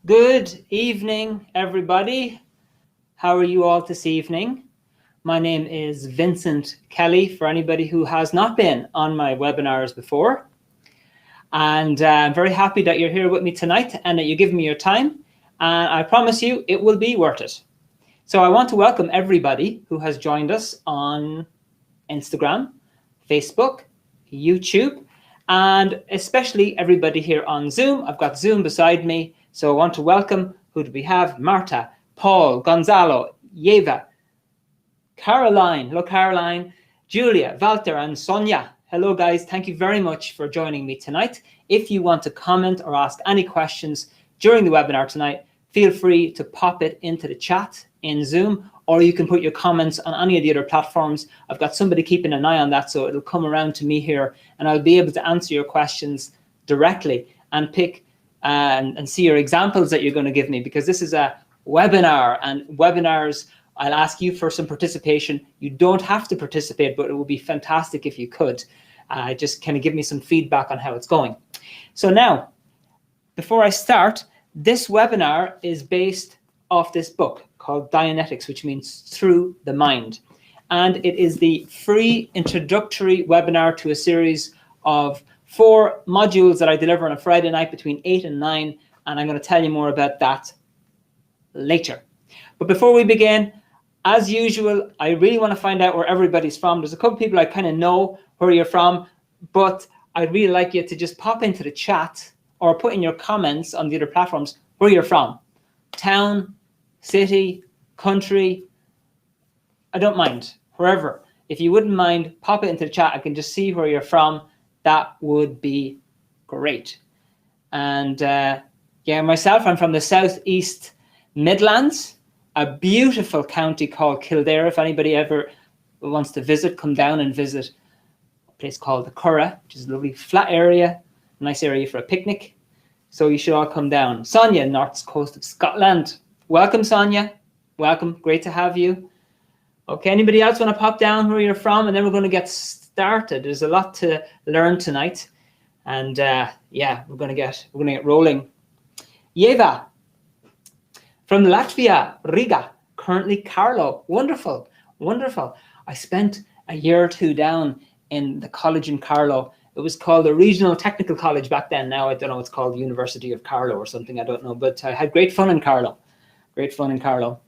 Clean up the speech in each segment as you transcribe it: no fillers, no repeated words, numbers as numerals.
Good evening, everybody. How are you all this evening? My name is Vincent Kelly, for anybody who has not been on my webinars before. And I'm very happy that you're here with me tonight and that you give me your time. And I promise you, it will be worth it. So I want to welcome everybody who has joined us on Instagram, Facebook, YouTube, and especially everybody here on Zoom. I've got Zoom beside me. So I want to welcome, who do we have? Marta, Paul, Gonzalo, Yeva, Caroline, hello Caroline, Julia, Walter, and Sonia. Hello guys, thank you very much for joining me tonight. If you want to comment or ask any questions during the webinar tonight, feel free to pop it into the chat in Zoom, or you can put your comments on any of the other platforms. I've got somebody keeping an eye on that, so it'll come around to me here and I'll be able to answer your questions directly and pick and see your examples that you're going to give me, because this is a webinar, and webinars, I'll ask you for some participation. You don't have to participate, but it would be fantastic if you could. Just kind of give me some feedback on how it's going. So now, before I start, this webinar is based off this book called Dianetics, which means through the mind. And it is the free introductory webinar to a series of 4 modules that I deliver on a Friday night between 8 and 9. And I'm going to tell you more about that later. But before we begin, as usual, I really want to find out where everybody's from. There's a couple of people I kind of know where you're from, but I'd really like you to just pop into the chat or put in your comments on the other platforms where you're from. Town, city, country, I don't mind, wherever. If you wouldn't mind, pop it into the chat. I can just see where you're from. That would be great. And yeah, myself, I'm from the Southeast Midlands, a beautiful county called Kildare. If anybody ever wants to visit, come down and visit a place called the Curragh, which is a lovely flat area, nice area for a picnic. So you should all come down. Sonia, north coast of Scotland. Welcome, Sonia. Welcome. Great to have you. Okay, anybody else want to pop down where you're from? And then we're going to get started. There's a lot to learn tonight. And yeah, we're going to get rolling. Yeva from Latvia, Riga, currently Carlo. Wonderful, wonderful. I spent a year or 2 down in the college in Carlo. It was called the Regional Technical College back then. Now I don't know, it's called the University of Carlo or something, I don't know, but I had great fun in Carlo. Great fun in Carlo.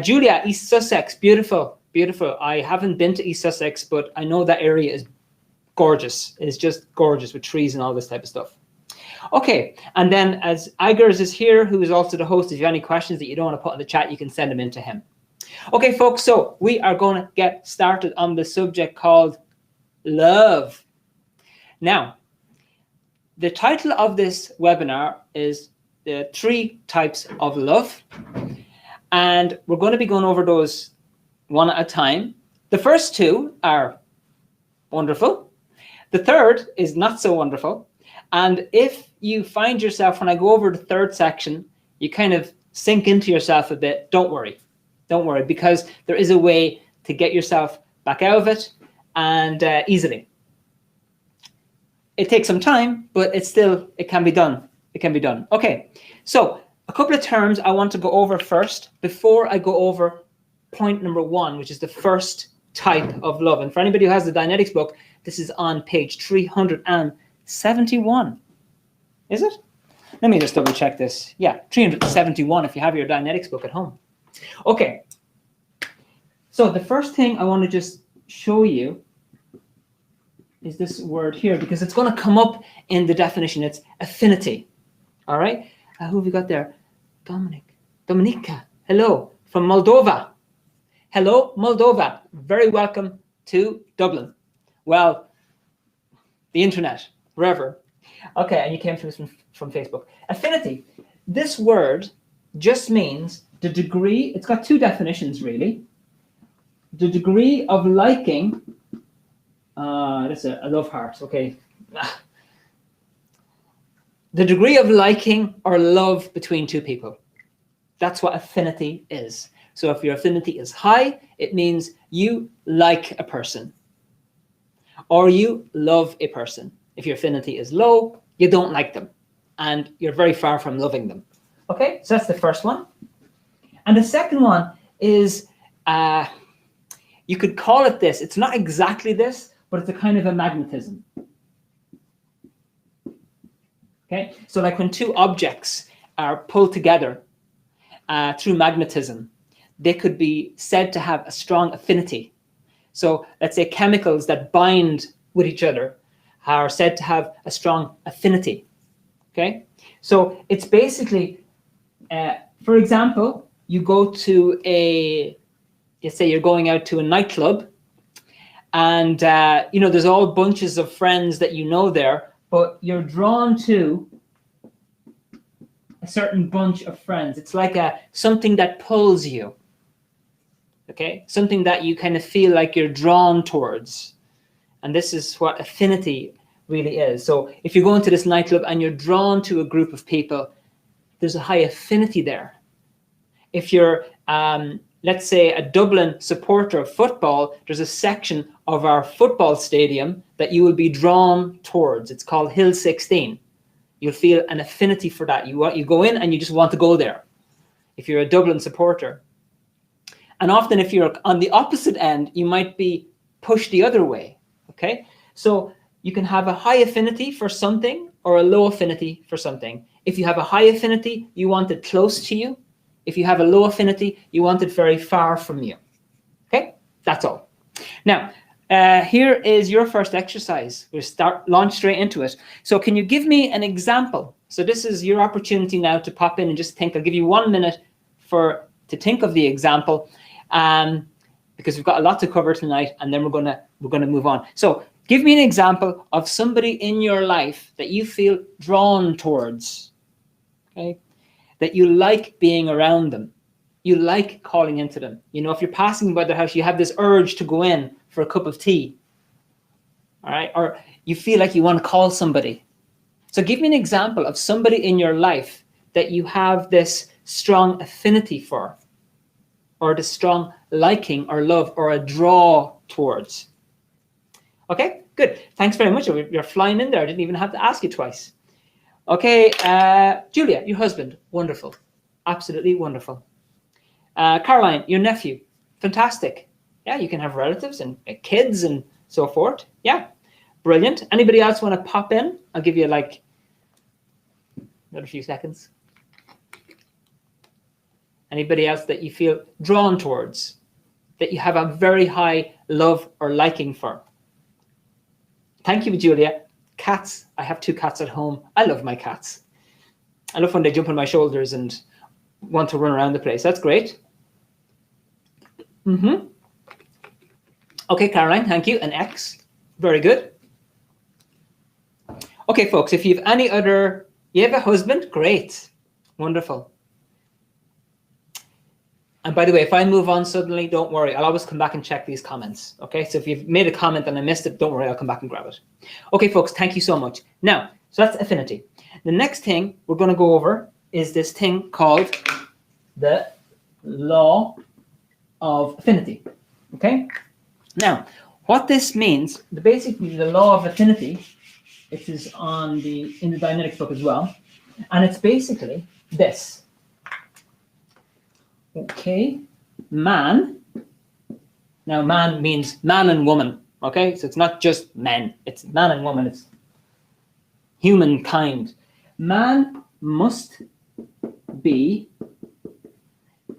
Julia, East Sussex, beautiful, beautiful. I haven't been to East Sussex, but I know that area is gorgeous. It's just gorgeous with trees and all this type of stuff. Okay, and then as Igers is here, who is also the host, if you have any questions that you don't want to put in the chat, you can send them in to him. Okay, folks, so we are going to get started on the subject called love. Now, the title of this webinar is the 3 types of love, and we're going to be going over those one at a time. The first 2 are wonderful. The third is not so wonderful. And if you find yourself, when I go over the third section, you kind of sink into yourself a bit, don't worry. Don't worry, because there is a way to get yourself back out of it, and easily. It takes some time, but it can be done. It can be done. Okay, so a couple of terms I want to go over first before I go over point number 1, which is the first type of love. And for anybody who has the Dianetics book, this is on page 371. Is it? Let me just double check this. Yeah, 371 if you have your Dianetics book at home. Okay, so the first thing I want to just show you is this word here, because it's going to come up in the definition. It's affinity. All right. Who have we got there? Dominica. Hello from Moldova. Hello, Moldova. Very welcome to Dublin. Well, the internet, wherever. Okay, and you came to us from Facebook. Affinity. This word just means the degree. It's got 2 definitions, really. The degree of liking. That's a love heart. Okay. The degree of liking or love between 2 people. That's what affinity is. So if your affinity is high, it means you like a person or you love a person. If your affinity is low, you don't like them and you're very far from loving them. Okay, so that's the first one. And the second one is, you could call it this. It's not exactly this, but it's a kind of a magnetism. Okay, so like when two objects are pulled together through magnetism, they could be said to have a strong affinity. So let's say chemicals that bind with each other are said to have a strong affinity. Okay, so it's basically, for example, you go to let's say you're going out to a nightclub, and there's all bunches of friends that you know there, but you're drawn to a certain bunch of friends. It's like something that pulls you. Okay, something that you kind of feel like you're drawn towards. And this is what affinity really is. So if you go into this nightclub and you're drawn to a group of people, there's a high affinity there. If you're, let's say, a Dublin supporter of football, there's a section of our football stadium that you will be drawn towards. It's called Hill 16. You'll feel an affinity for that. You go in and you just want to go there if you're a Dublin supporter. And often if you're on the opposite end, you might be pushed the other way. Okay, so you can have a high affinity for something or a low affinity for something. If you have a high affinity, you want it close to you. If you have a low affinity, you want it very far from you. Okay, that's all. Now, here is your first exercise. We'll launch straight into it. So can you give me an example? So this is your opportunity now to pop in and just think. I'll give you 1 minute to think of the example, because we've got a lot to cover tonight, and then we're gonna move on. So give me an example of somebody in your life that you feel drawn towards. Okay, that you like being around them. You like calling into them. If you're passing by their house, you have this urge to go in for a cup of tea. All right, or you feel like you want to call somebody. So give me an example of somebody in your life that you have this strong affinity for, or the strong liking or love or a draw towards. Okay, good. Thanks very much. You're flying in there. I didn't even have to ask you twice. Okay, Julia, your husband, wonderful. Absolutely wonderful. Caroline, your nephew, fantastic. Yeah, you can have relatives and kids and so forth. Yeah, brilliant. Anybody else want to pop in? I'll give you like another few seconds. Anybody else that you feel drawn towards, that you have a very high love or liking for? Thank you, Julia. Cats. I have 2 cats at home. I love my cats. I love when they jump on my shoulders and want to run around the place. That's great. Okay, Caroline, thank you. An X. Very good. Okay, folks, if you have any other, you have a husband? Great. Wonderful. And by the way, if I move on suddenly, don't worry. I'll always come back and check these comments. Okay, so if you've made a comment and I missed it, don't worry. I'll come back and grab it. Okay, folks, thank you so much. Now, so that's affinity. The next thing we're going to go over is this thing called the law of affinity. Okay, now what this means, basically the law of affinity, it is in the Dianetics book as well, and it's basically this. Okay, man. Now, man means man and woman. Okay, so it's not just men, it's man and woman, it's humankind. Man must be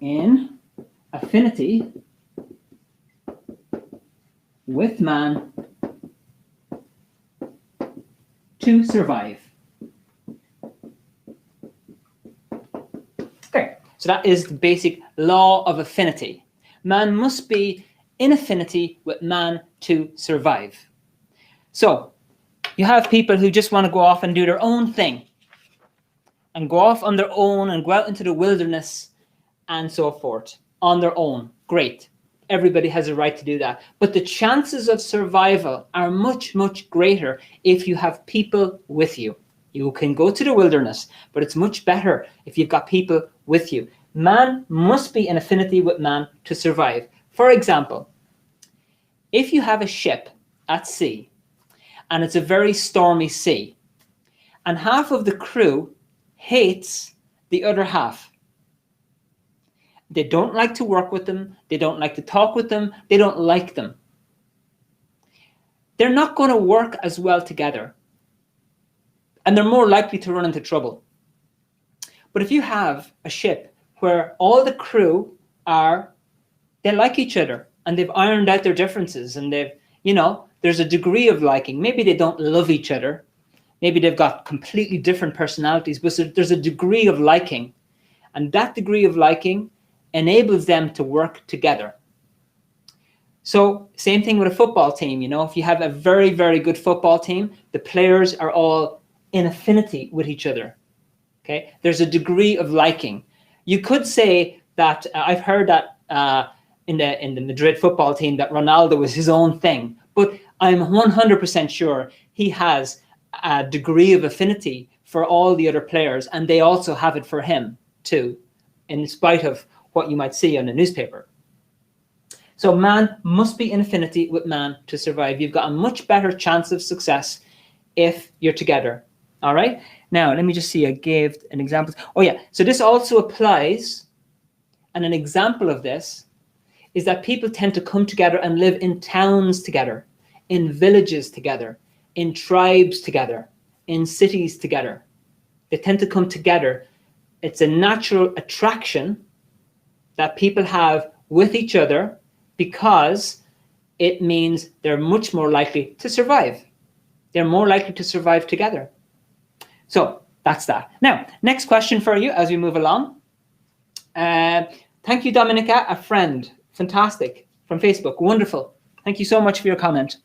in affinity with man to survive. Okay, so that is the basic law of affinity. Man must be in affinity with man to survive. So you have people who just want to go off and do their own thing and go off on their own and go out into the wilderness and so forth on their own. Great. Everybody has a right to do that. But the chances of survival are much, much greater if you have people with you. You can go to the wilderness, but it's much better if you've got people with you. Man must be in affinity with man to survive. For example, if you have a ship at sea and it's a very stormy sea, and half of the crew hates the other half. They don't like to work with them. They don't like to talk with them. They don't like them. They're not going to work as well together. And they're more likely to run into trouble. But if you have a ship where all the crew they like each other and they've ironed out their differences and there's a degree of liking. Maybe they don't love each other. Maybe they've got completely different personalities, but there's a degree of liking. And that degree of liking enables them to work together. So same thing with a football team. If you have a very, very good football team, the players are all in affinity with each other. Okay, there's a degree of liking. You could say that I've heard that in the Madrid football team that Ronaldo was his own thing, but I'm 100% sure he has a degree of affinity for all the other players, and they also have it for him too, in spite of what you might see on the newspaper. So man must be in affinity with man to survive. You've got a much better chance of success if you're together. All right. Now, let me just see. I gave an example. Oh, yeah. So this also applies. And an example of this is that people tend to come together and live in towns together, in villages together, in tribes together, in cities together. They tend to come together. It's a natural attraction that people have with each other because it means they're much more likely to survive. They're more likely to survive together. So that's that. Now, next question for you as we move along. Thank you, Dominica, a friend. Fantastic. From Facebook. Wonderful. Thank you so much for your comment.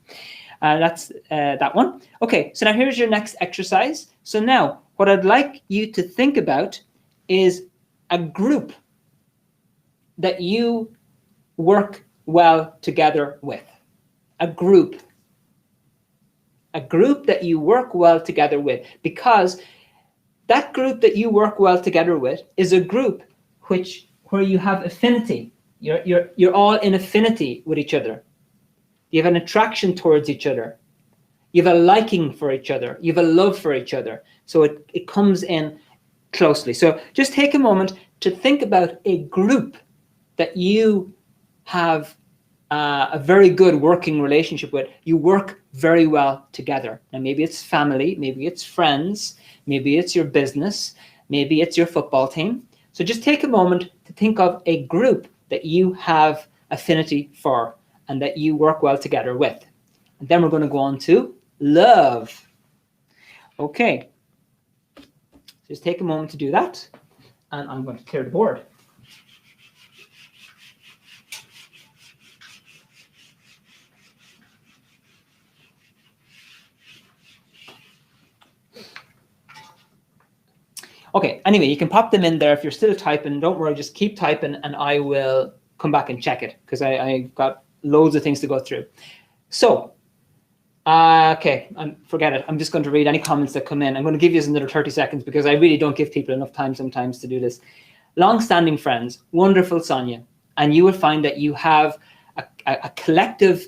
That's that one. Okay, so now here's your next exercise. So now what I'd like you to think about is a group that you work well together with. A group that you work well together with, because that group that you work well together with is a group where you have affinity. You're all in affinity with each other. You have an attraction towards each other. You have a liking for each other. You have a love for each other. So it comes in closely. So just take a moment to think about a group that you have a very good working relationship with. You work very well together. Now, maybe it's family, maybe it's friends, maybe it's your business, maybe it's your football team. So just take a moment to think of a group that you have affinity for and that you work well together with. And then we're going to go on to love. Okay. Just take a moment to do that. And I'm going to clear the board. Okay, anyway, you can pop them in there if you're still typing. Don't worry, just keep typing and I will come back and check it because I've got loads of things to go through. So, okay, forget it. I'm just going to read any comments that come in. I'm going to give you another 30 seconds because I really don't give people enough time sometimes to do this. Long-standing friends, wonderful, Sonia. And you will find that you have a collective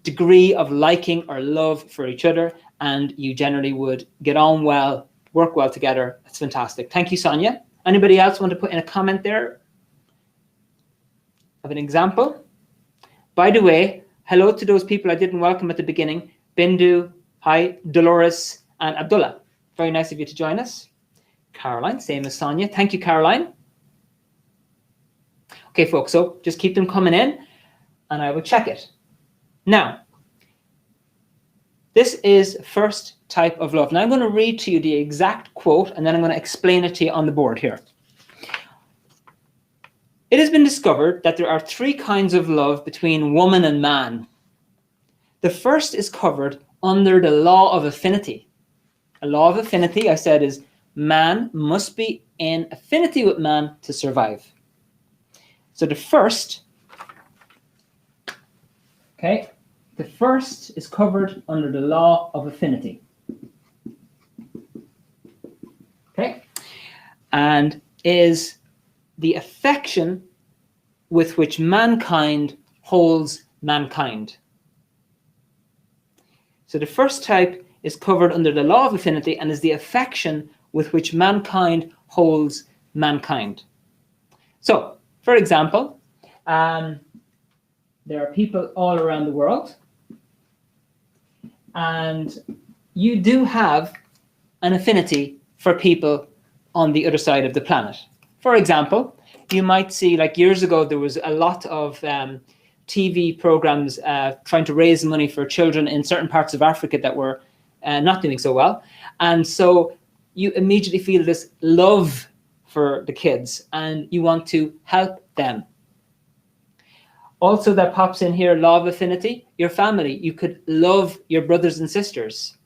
degree of liking or love for each other, and you generally would get on well, work well together. That's fantastic. Thank you, Sonia. Anybody else want to put in a comment there of an example? By the way, hello to those people I didn't welcome at the beginning. Bindu, hi, Dolores, and Abdullah. Very nice of you to join us. Caroline, same as Sonia. Thank you, Caroline. Okay, folks, so just keep them coming in and I will check it. Now, this is first type of love. Now I'm going to read to you the exact quote and then I'm going to explain it to you on the board here. It has been discovered that there are 3 kinds of love between woman and man. The first is covered under the law of affinity. A law of affinity, I said, is man must be in affinity with man to survive. So the first, okay, the first is covered under the law of affinity. Okay, and is the affection with which mankind holds mankind. So the first type is covered under the law of affinity and is the affection with which mankind holds mankind. So, for example, there are people all around the world, and you do have an affinity for people on the other side of the planet. For example, you might see, like years ago, there was a lot of TV programs trying to raise money for children in certain parts of Africa that were not doing so well. And so you immediately feel this love for the kids and you want to help them. Also, that pops in here, law of affinity, your family. You could love your brothers and sisters.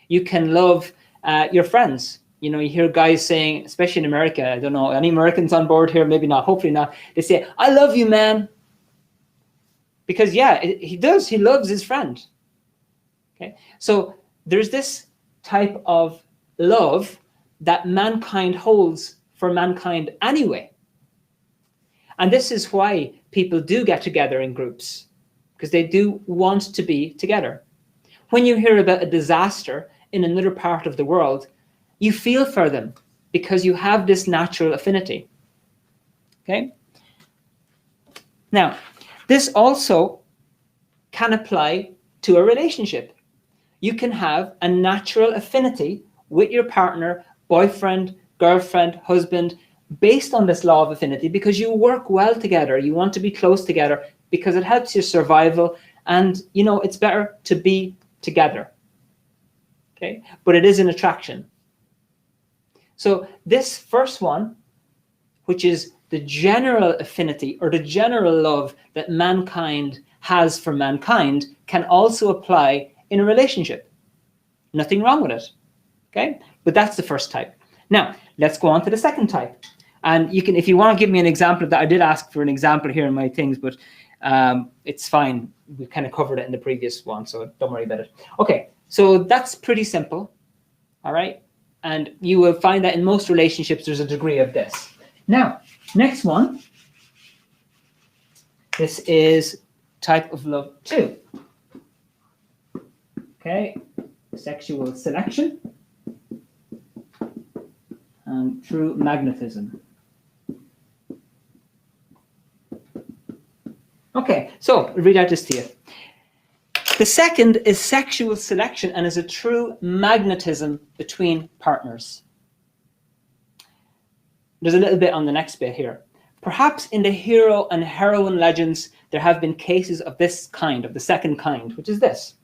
You can love your friends. You know, you hear guys saying, especially in America, I don't know, any Americans on board here? Maybe not, hopefully not. They say, I love you, man. Because yeah, he does, he loves his friend. Okay, so there's this type of love that mankind holds for mankind anyway. And this is why people do get together in groups, because they do want to be together. When you hear about a disaster in another part of the world, you feel for them because you have this natural affinity. Okay? Now, this also can apply to a relationship. You can have a natural affinity with your partner, boyfriend, girlfriend, husband, based on this law of affinity because you work well together. You want to be close together because it helps your survival, and you know it's better to be together. Okay, but it is an attraction. So this first one, which is the general affinity or the general love that mankind has for mankind, can also apply in a relationship. Nothing wrong with it. Okay, but that's the first type. Now let's go on to the second type. And you can, if you want to give me an example of that, I did ask for an example here in my things, but it's fine. We kind of covered it in the previous one, so don't worry about it. Okay, so that's pretty simple. All right, and you will find that in most relationships there's a degree of this. Now, next one. This is type of love 2. Okay, sexual selection and true magnetism. Okay, so I'll read out this to you. The second is sexual selection and is a true magnetism between partners. There's a little bit on the next bit here. Perhaps in the hero and heroine legends, there have been cases of this kind, of the second kind, which is this.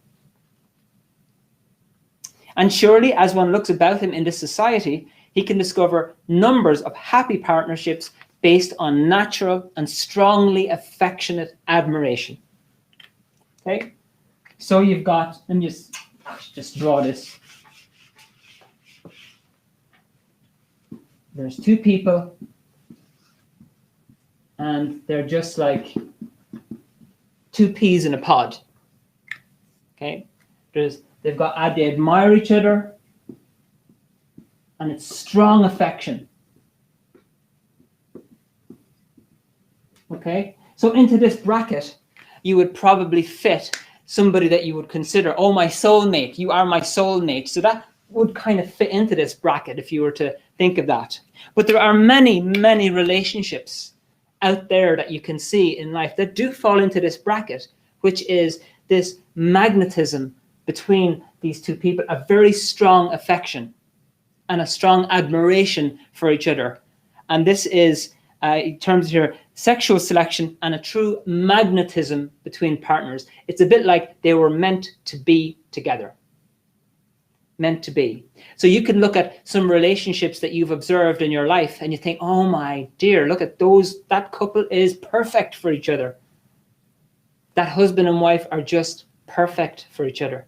And surely, as one looks about him in this society, he can discover numbers of happy partnerships based on natural and strongly affectionate admiration. Okay, so you've got, let me just draw this. There's two people, and they're just like two peas in a pod. Okay, they admire each other, and it's strong affection. Okay, so into this bracket, you would probably fit somebody that you would consider, oh, my soulmate, you are my soulmate. So that would kind of fit into this bracket if you were to think of that. But there are many, many relationships out there that you can see in life that do fall into this bracket, which is this magnetism between these two people, a very strong affection and a strong admiration for each other. And this is, in terms of here, sexual selection and a true magnetism between partners. It's a bit like they were meant to be together. Meant to be. So you can look at some relationships that you've observed in your life and you think, oh my dear, look at those, that couple is perfect for each other. That husband and wife are just perfect for each other.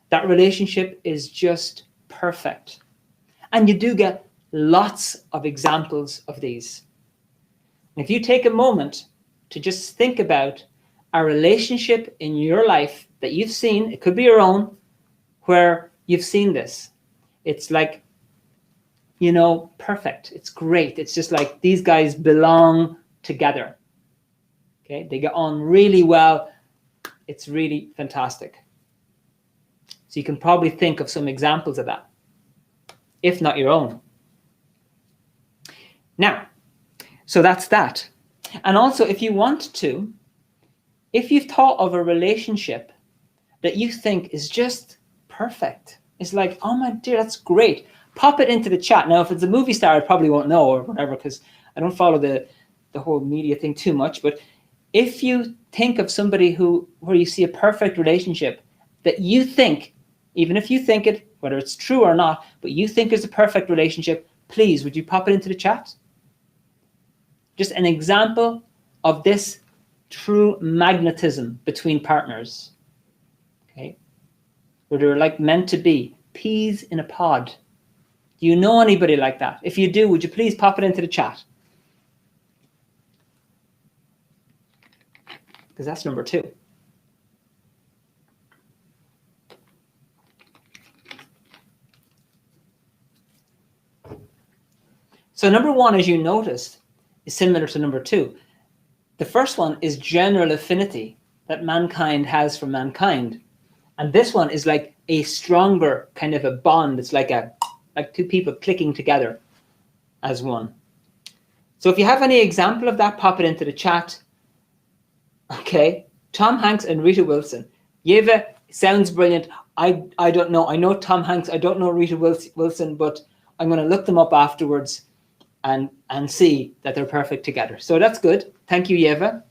That relationship is just perfect. And you do get lots of examples of these. If you take a moment to just think about a relationship in your life that you've seen, it could be your own, where you've seen this. It's like, you know, perfect. It's great. It's just like these guys belong together. Okay, they get on really well. It's really fantastic. So you can probably think of some examples of that, if not your own. Now, so that's that. And also, if you want to, if you've thought of a relationship that you think is just perfect, it's like, oh my dear, that's great, pop it into the chat. Now, if it's a movie star, I probably won't know or whatever, because I don't follow the whole media thing too much. But if you think of somebody where you see a perfect relationship that you think, even if you think it, whether it's true or not, but you think is a perfect relationship, please, would you pop it into the chat? Just an example of this true magnetism between partners, okay? Where they're like meant to be, peas in a pod. Do you know anybody like that? If you do, would you please pop it into the chat? Because that's number 2. So number 1, as you noticed, is similar to number 2. The first one is general affinity that mankind has for mankind. And this one is like a stronger kind of a bond. It's like two people clicking together as one. So if you have any example of that, pop it into the chat. Okay, Tom Hanks and Rita Wilson. Yeva, sounds brilliant. I don't know. I know Tom Hanks. I don't know Rita Wilson, but I'm going to look them up afterwards and see that they're perfect together. So that's good. Thank you, Yeva.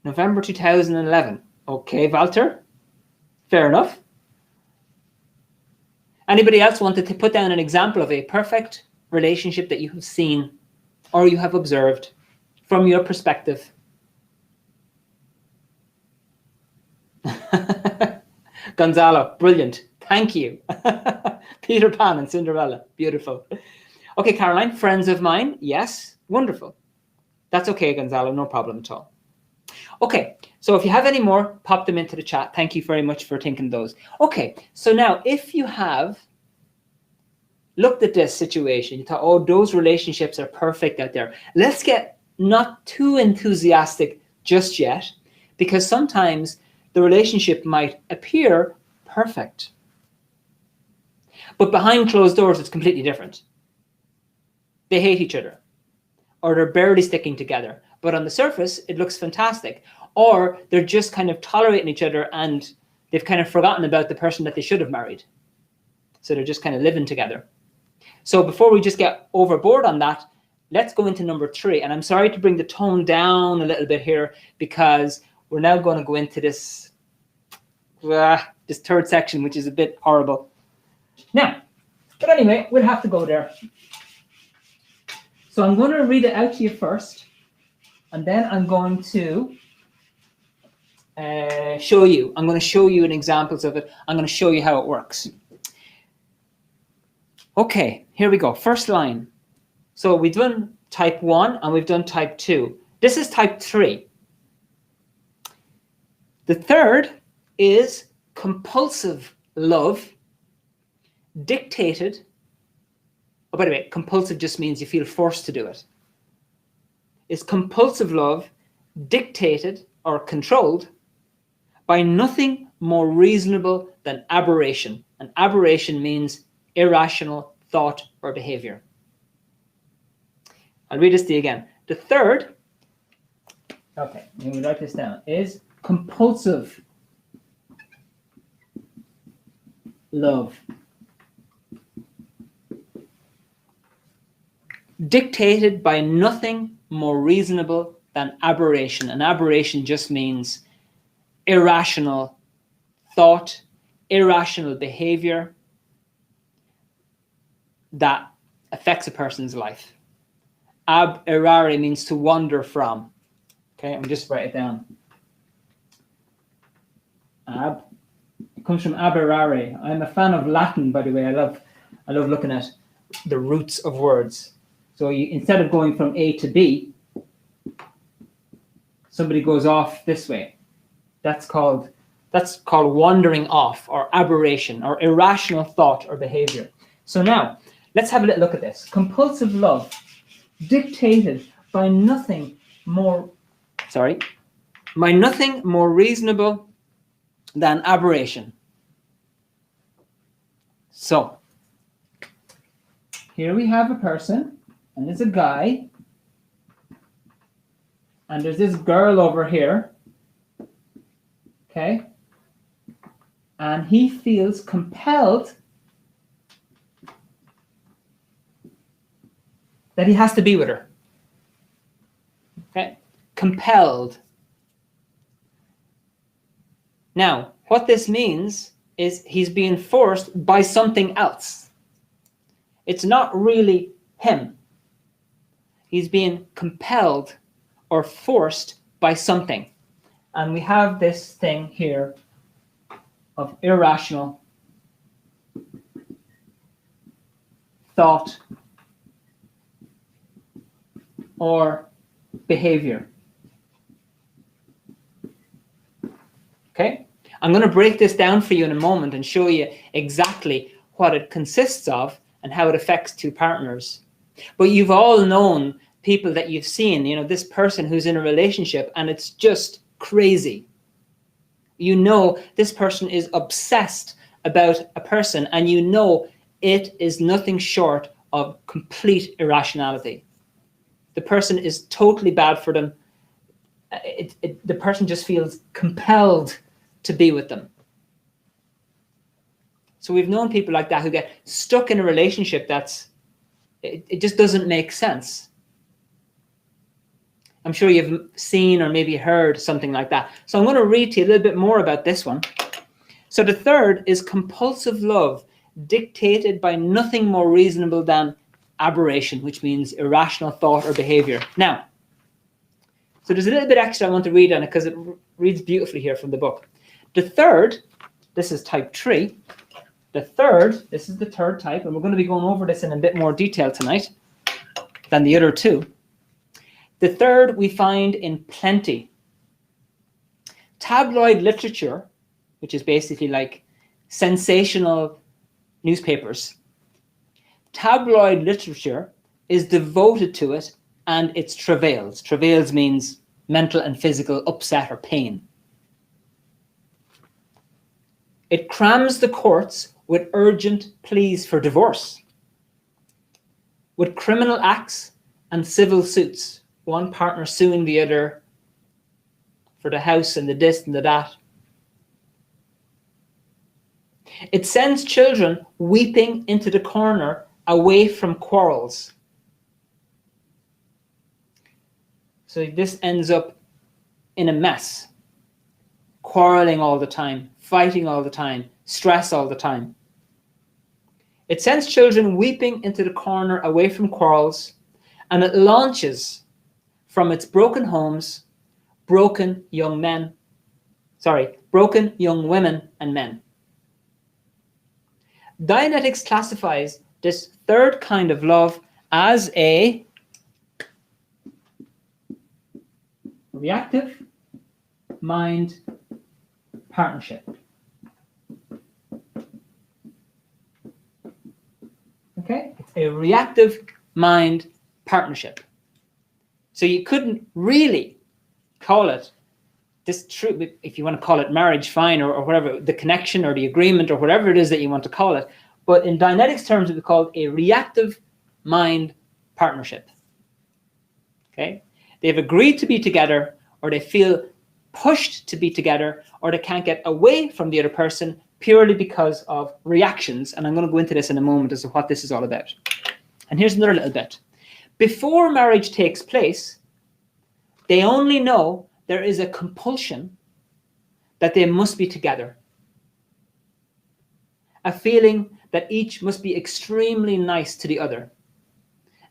November 2011. Okay, Walter. Fair enough. Anybody else wanted to put down an example of a perfect relationship that you have seen or you have observed from your perspective? Gonzalo, brilliant. Thank you. Peter Pan and Cinderella. Beautiful. Okay, Caroline, friends of mine. Yes, wonderful. That's okay, Gonzalo, no problem at all. Okay, so if you have any more, pop them into the chat. Thank you very much for thinking those. Okay, so now if you have looked at this situation, you thought, oh, those relationships are perfect out there. Let's get not too enthusiastic just yet, because sometimes the relationship might appear perfect. But behind closed doors, it's completely different. They hate each other, or they're barely sticking together. But on the surface, it looks fantastic. Or they're just kind of tolerating each other and they've kind of forgotten about the person that they should have married. So they're just kind of living together. So before we just get overboard on that, let's go into number 3. And I'm sorry to bring the tone down a little bit here, because we're now going to go into this third section, which is a bit horrible. Now, but anyway, we'll have to go there. So I'm going to read it out to you first, and then I'm going to show you. I'm going to show you examples of it. I'm going to show you how it works. Okay, here we go. First line. So we've done type 1 and we've done type 2. This is type 3. The third is compulsive love dictated. Oh, by the way, compulsive just means you feel forced to do it. It's compulsive love dictated or controlled by nothing more reasonable than aberration. And aberration means irrational thought or behavior. I'll read this to you again. The third, okay, let me write this down, is compulsive love. Dictated by nothing more reasonable than aberration. And aberration just means irrational thought, irrational behavior that affects a person's life. Ab errare means to wander from. Okay, I'm just write it down. Ab, it comes from ab errare. I'm a fan of Latin, by the way. I love looking at the roots of words. So instead of going from A to B, somebody goes off this way. That's called wandering off, or aberration, or irrational thought or behavior. So now, let's have a little look at this. Compulsive love, dictated by nothing more reasonable than aberration. So, here we have a person and there's a guy, and there's this girl over here, okay? And he feels compelled that he has to be with her, okay? Compelled. Now, what this means is he's being forced by something else. It's not really him. He's being compelled or forced by something. And we have this thing here of irrational thought or behavior. Okay? I'm going to break this down for you in a moment and show you exactly what it consists of and how it affects two partners. But you've all known people that you've seen, you know, this person who's in a relationship and it's just crazy. You know this person is obsessed about a person and you know it is nothing short of complete irrationality. The person is totally bad for them. The person just feels compelled to be with them. So we've known people like that who get stuck in a relationship that's, it just doesn't make sense. I'm sure you've seen or maybe heard something like that. So I'm going to read to you a little bit more about this one. So the third is compulsive love, dictated by nothing more reasonable than aberration, which means irrational thought or behavior. Now, so there's a little bit extra I want to read on it because it reads beautifully here from the book. The third, this is type 3. The third, this is the third type, and we're going to be going over this in a bit more detail tonight than the other two. The third we find in plenty. Tabloid literature, which is basically like sensational newspapers. Tabloid literature is devoted to it and its travails. Travails means mental and physical upset or pain. It crams the courts with urgent pleas for divorce, with criminal acts and civil suits, one partner suing the other for the house and the this and the that. It sends children weeping into the corner away from quarrels. So this ends up in a mess. Quarreling all the time, fighting all the time, stress all the time. It sends children weeping into the corner away from quarrels, and it launches from its broken homes, broken young women and men. Dianetics classifies this third kind of love as a reactive mind partnership. Okay, it's a reactive mind partnership. So you couldn't really call it this true, if you want to call it marriage, fine, or whatever, the connection or the agreement or whatever it is that you want to call it. But in Dianetics terms, it would be called a reactive mind partnership. Okay, they've agreed to be together, or they feel pushed to be together, or they can't get away from the other person purely because of reactions. And I'm going to go into this in a moment as to what this is all about. And here's another little bit. Before marriage takes place, they only know there is a compulsion that they must be together. A feeling that each must be extremely nice to the other.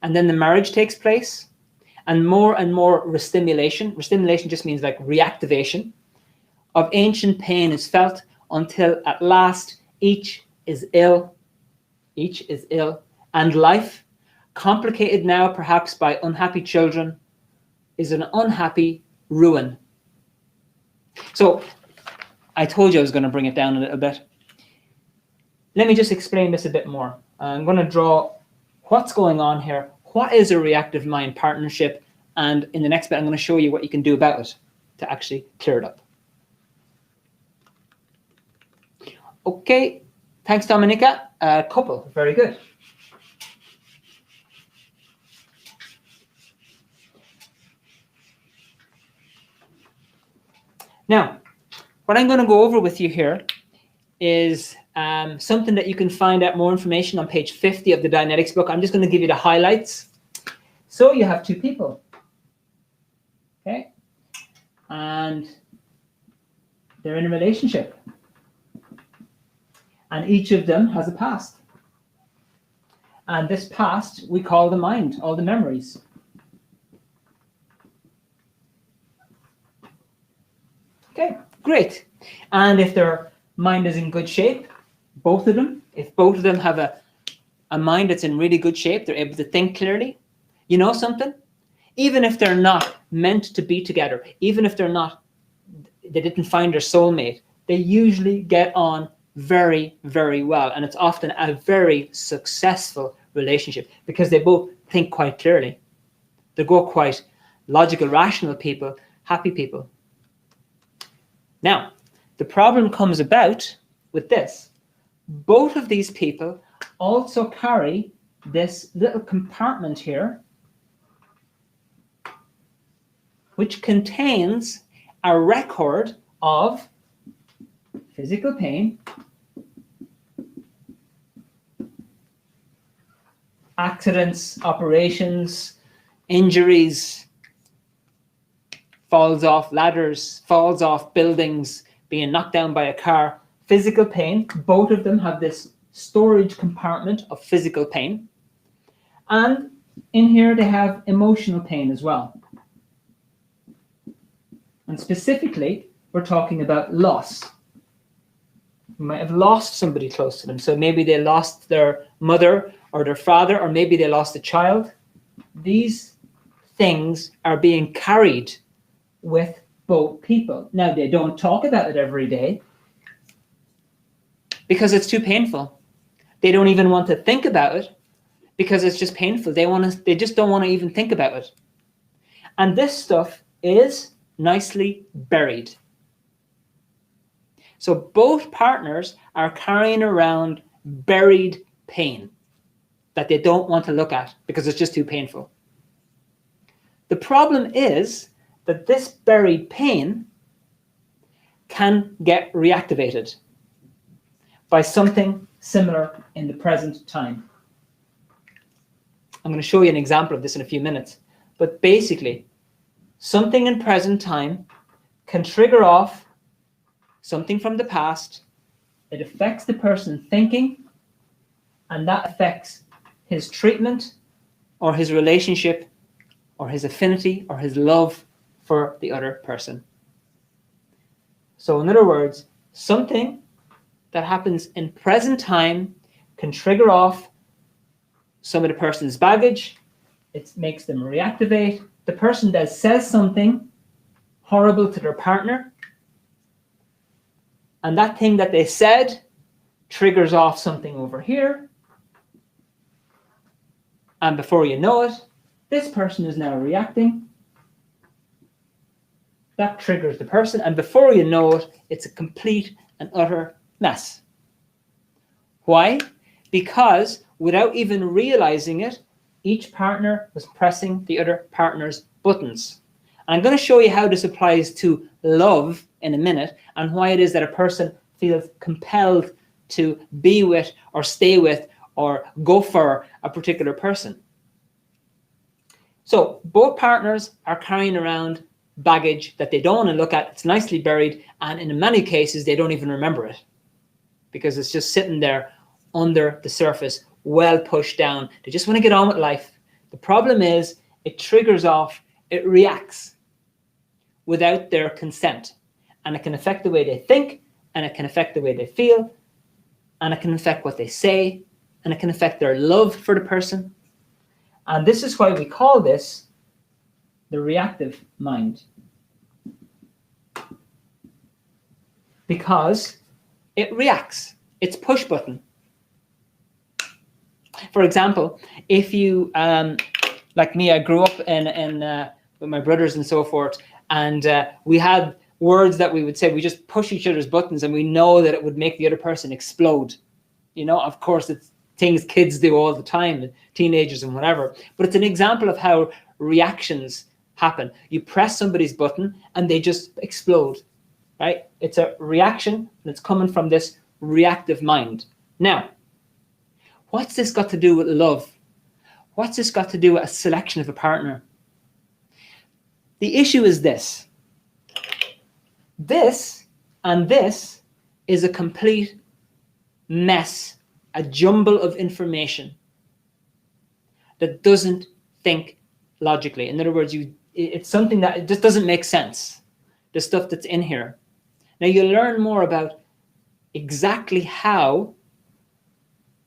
And then the marriage takes place, and more restimulation. Restimulation just means like reactivation of ancient pain is felt until at last each is ill, and life, complicated now perhaps by unhappy children, is an unhappy ruin. So I told you I was going to bring it down a little bit. Let me just explain this a bit more. I'm going to draw what's going on here. What is a reactive mind partnership? And in the next bit, I'm going to show you what you can do about it to actually clear it up. Okay, thanks, Dominica. Couple, very good. Now, what I'm going to go over with you here is something that you can find out more information on page 50 of the Dianetics book. I'm just going to give you the highlights. So you have two people, okay? And they're in a relationship. And each of them has a past. And this past we call the mind, all the memories. Okay, great. And if their mind is in good shape, both of them, if both of them have a mind that's in really good shape, they're able to think clearly, you know something? Even if they're not meant to be together, even if they didn't find their soulmate, they usually get on very, very well. And it's often a very successful relationship because they both think quite clearly. They're both quite logical, rational people, happy people. Now, the problem comes about with this. Both of these people also carry this little compartment here, which contains a record of physical pain, accidents, operations, injuries, falls off ladders, falls off buildings, being knocked down by a car, physical pain. Both of them have this storage compartment of physical pain. And in here they have emotional pain as well. And specifically, we're talking about loss. You might have lost somebody close to them. So maybe they lost their mother or their father, or maybe they lost a child. These things are being carried with both people. Now, they don't talk about it every day because it's too painful. They don't even want to think about it because it's just painful. They just don't want to even think about it. And this stuff is nicely buried. So both partners are carrying around buried pain that they don't want to look at because it's just too painful. The problem is that this buried pain can get reactivated by something similar in the present time. I'm going to show you an example of this in a few minutes. But basically, something in present time can trigger off something from the past. It affects the person thinking, and that affects his treatment or his relationship or his affinity or his love for the other person. So in other words, something that happens in present time can trigger off some of the person's baggage. It makes them reactivate. The person that says something horrible to their partner, and that thing that they said triggers off something over here. And before you know it, this person is now reacting. That triggers the person, and before you know it, it's a complete and utter mess. Why? Because without even realizing it, each partner was pressing the other partner's buttons. And I'm going to show you how this applies to love in a minute, and why it is that a person feels compelled to be with or stay with or go for a particular person. So both partners are carrying around baggage that they don't want to look at. It's nicely buried, and in many cases they don't even remember it because it's just sitting there under the surface, well pushed down. They just want to get on with life. The problem is it triggers off, it reacts without their consent, and it can affect the way they think, and it can affect the way they feel, and it can affect what they say, and it can affect their love for the person. And this is why we call this the reactive mind, because it reacts. It's push button. For example, if you, like me, I grew up with my brothers and so forth, and we had words that we would say, we just push each other's buttons, and we know that it would make the other person explode. You know, of course, it's things kids do all the time, teenagers and whatever, but it's an example of how reactions happen. You press somebody's button and they just explode. right? It's a reaction, and it's coming from this reactive mind. Now, what's this got to do with love? What's this got to do with a selection of a partner? The issue is this. This and this is a complete mess, a jumble of information that doesn't think logically. In other words, it's something that just doesn't make sense, the stuff that's in here. Now, you'll learn more about exactly how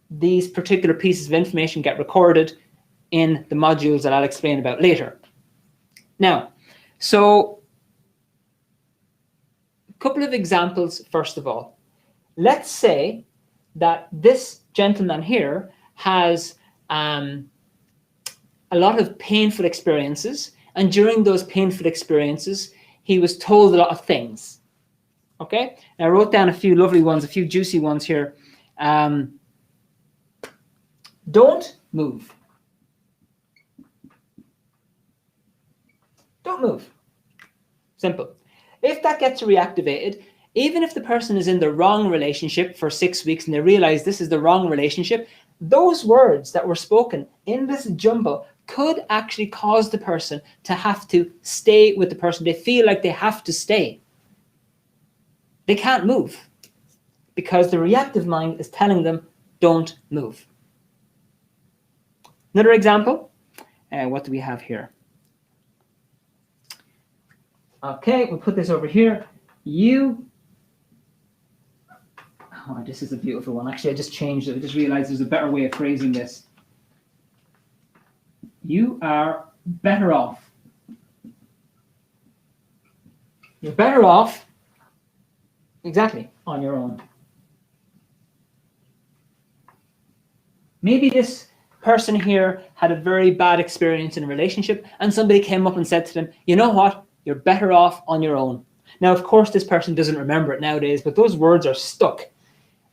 these particular pieces of information get recorded in the modules that I'll explain about later. Now, so a couple of examples, first of all. Let's say that this gentleman here has a lot of painful experiences, and during those painful experiences, he was told a lot of things. Okay, and I wrote down a few lovely ones, a few juicy ones here. Don't move. Don't move. Simple. If that gets reactivated, even if the person is in the wrong relationship for 6 weeks and they realize this is the wrong relationship, those words that were spoken in this jumble could actually cause the person to have to stay with the person. They feel like they have to stay. They can't move because the reactive mind is telling them, don't move. Another example, what do we have here? Okay, we'll put this over here. Oh, this is a beautiful one. Actually, I just changed it. I just realized there's a better way of phrasing this. You are better off. You're better off, exactly, on your own. Maybe this person here had a very bad experience in a relationship and somebody came up and said to them, you know what? You're better off on your own. Now, of course, this person doesn't remember it nowadays, but those words are stuck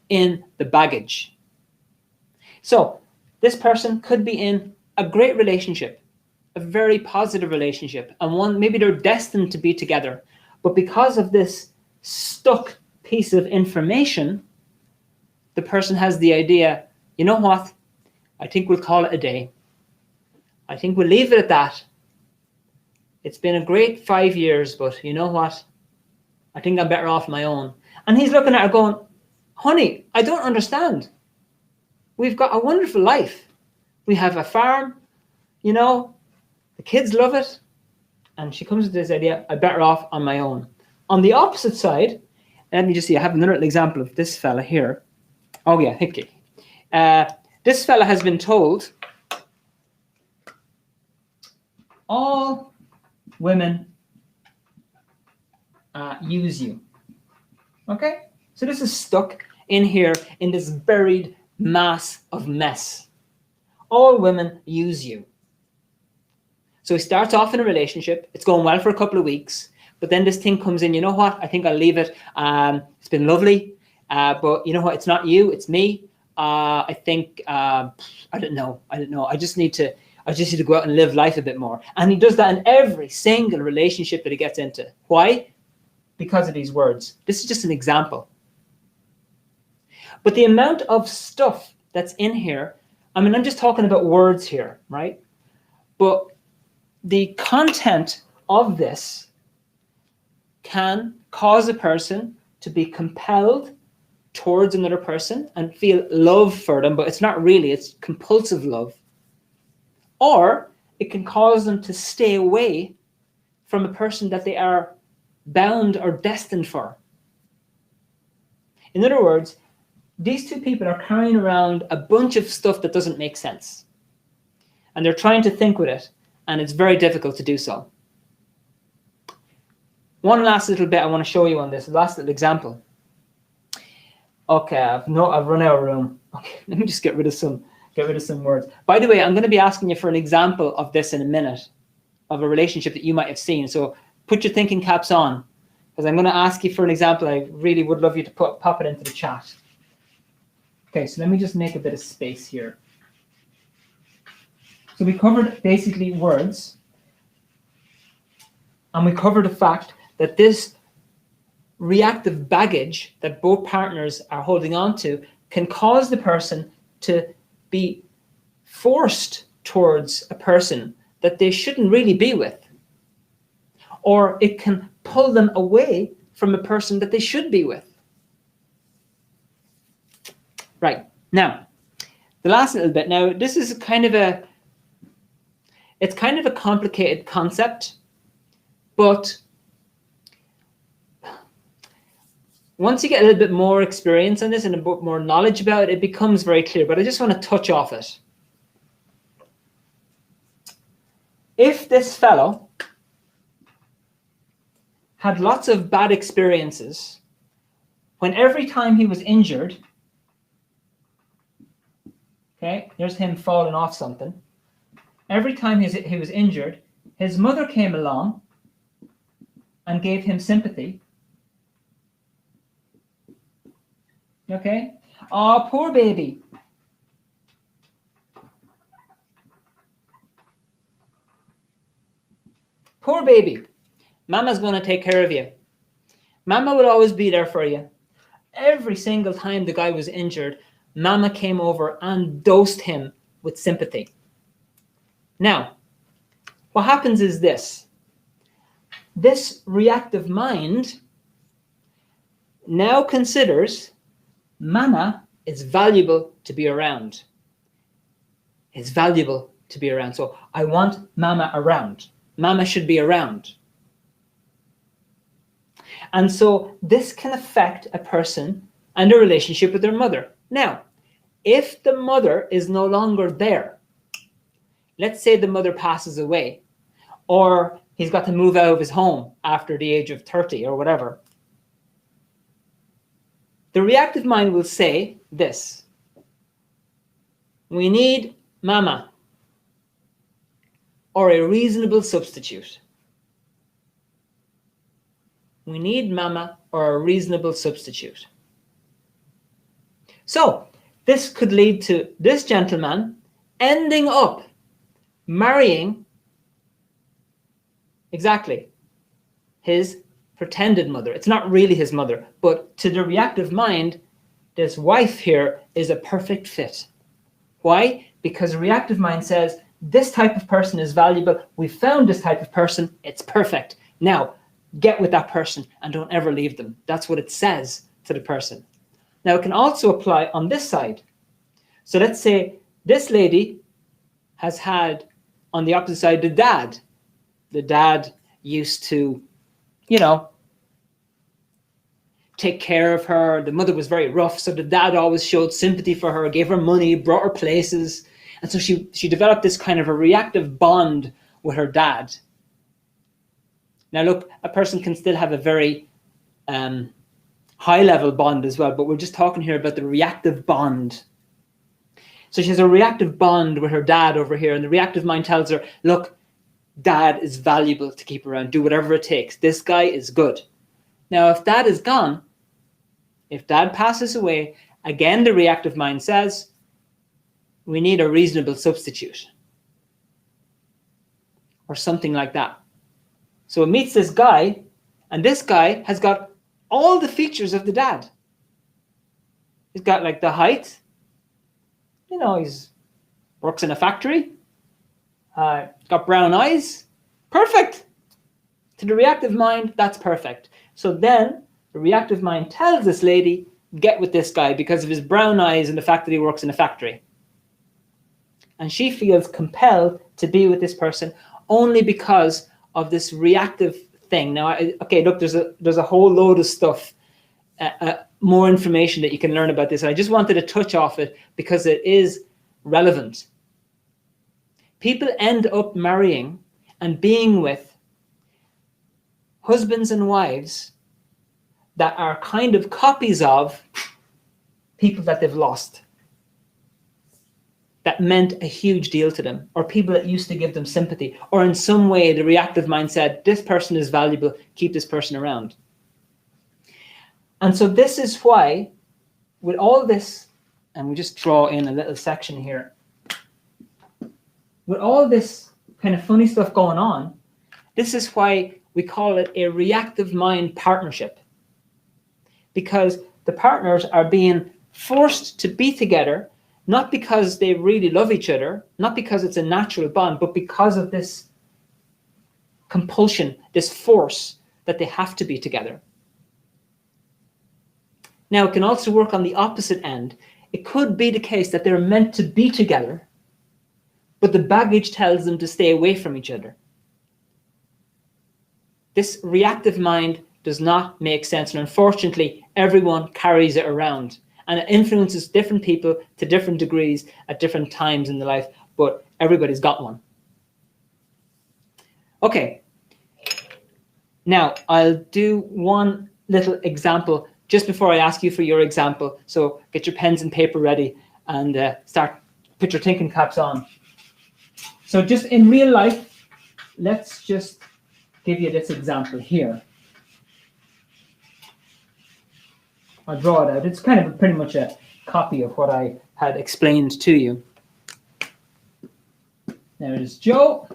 in the baggage. So this person could be in a great relationship, a very positive relationship, and one, maybe they're destined to be together. But because of this stuck piece of information, the person has the idea, you know what? I think we'll call it a day. I think we'll leave it at that. It's been a great 5 years, but you know what? I think I'm better off my own. And he's looking at her going, honey, I don't understand. We've got a wonderful life. We have a farm, you know, the kids love it. And she comes with this idea, I'm better off on my own. On the opposite side, let me just see, I have another example of this fella here. Oh yeah, Hickey. This fella has been told, all women use you. Okay? So this is stuck in here in this buried mass of mess. All women use you. So he starts off in a relationship. It's going well for a couple of weeks. But then this thing comes in, you know what? I think I'll leave it. It's been lovely. But you know what? It's not you. It's me. I think, I don't know. I just need to go out and live life a bit more. And he does that in every single relationship that he gets into. Why? Because of these words. This is just an example. But the amount of stuff that's in here, I mean, I'm just talking about words here, right? But the content of this can cause a person to be compelled towards another person and feel love for them, but it's not really, it's compulsive love. Or it can cause them to stay away from a person that they are bound or destined for. In other words, these two people are carrying around a bunch of stuff that doesn't make sense. And they're trying to think with it, and it's very difficult to do so. One last little bit I want to show you on this, last little example. Okay, I've run out of room. Okay, let me just get rid of some words. By the way, I'm going to be asking you for an example of this in a minute, of a relationship that you might have seen. So put your thinking caps on, because I'm going to ask you for an example. I really would love you to pop it into the chat. Okay, so let me just make a bit of space here. So we covered basically words, and we covered the fact that this reactive baggage that both partners are holding on to can cause the person to be forced towards a person that they shouldn't really be with. Or it can pull them away from a person that they should be with. Right, now, the last little bit. Now, this is it's kind of a complicated concept, but once you get a little bit more experience on this and a bit more knowledge about it, it becomes very clear, but I just want to touch off it. If this fellow had lots of bad experiences, when every time he was injured, okay, here's him falling off something, every time he was injured, his mother came along and gave him sympathy. Okay? Oh, poor baby. Poor baby. Mama's going to take care of you. Mama will always be there for you. Every single time the guy was injured, Mama came over and dosed him with sympathy. Now, what happens is this. This reactive mind now considers Mama is valuable to be around. It's valuable to be around. So I want Mama around. Mama should be around. And so this can affect a person and a relationship with their mother. Now, if the mother is no longer there, let's say the mother passes away, or he's got to move out of his home after the age of 30 or whatever, the reactive mind will say this: we need Mama or a reasonable substitute. We need Mama or a reasonable substitute. So this could lead to this gentleman ending up marrying exactly his pretended mother. It's not really his mother, but to the reactive mind, this wife here is a perfect fit. Why? Because the reactive mind says, this type of person is valuable. We found this type of person. It's perfect. Now, get with that person and don't ever leave them. That's what it says to the person. Now, it can also apply on this side. So let's say this lady has had, on the opposite side, the dad. The dad used to, take care of her. The mother was very rough, so the dad always showed sympathy for her, gave her money, brought her places. And so she developed this kind of a reactive bond with her dad. Now look, a person can still have a very high level bond as well, but we're just talking here about the reactive bond. So she has a reactive bond with her dad over here, and the reactive mind tells her, look, dad is valuable to keep around. Do whatever it takes. This guy is good. Now, if dad is gone, if dad passes away, again, the reactive mind says, we need a reasonable substitute or something like that. So it meets this guy, and this guy has got all the features of the dad. He's got like the height, he's works in a factory, got brown eyes, perfect. To the reactive mind, that's perfect. So then the reactive mind tells this lady, get with this guy because of his brown eyes and the fact that he works in a factory. And she feels compelled to be with this person only because of this reactive thing. Now, okay, look, there's a whole load of stuff, more information that you can learn about this. And I just wanted to touch off it because it is relevant. People end up marrying and being with husbands and wives that are kind of copies of people that they've lost, that meant a huge deal to them, or people that used to give them sympathy, or in some way the reactive mind said, this person is valuable, keep this person around. And so this is why, with all this, and we just draw in a little section here, with all this kind of funny stuff going on, this is why we call it a reactive mind partnership. because the partners are being forced to be together, not because they really love each other, not because it's a natural bond, but because of this compulsion, this force that they have to be together. Now, it can also work on the opposite end. It could be the case that they're meant to be together, but the baggage tells them to stay away from each other. This reactive mind does not make sense, and unfortunately, everyone carries it around, and it influences different people to different degrees at different times in their life, but everybody's got one. Okay, now I'll do one little example just before I ask you for your example. So get your pens and paper ready and put your thinking caps on. So just in real life, let's just give you this example here. I'll draw it out. It's kind of pretty much a copy of what I had explained to you. There is Joe.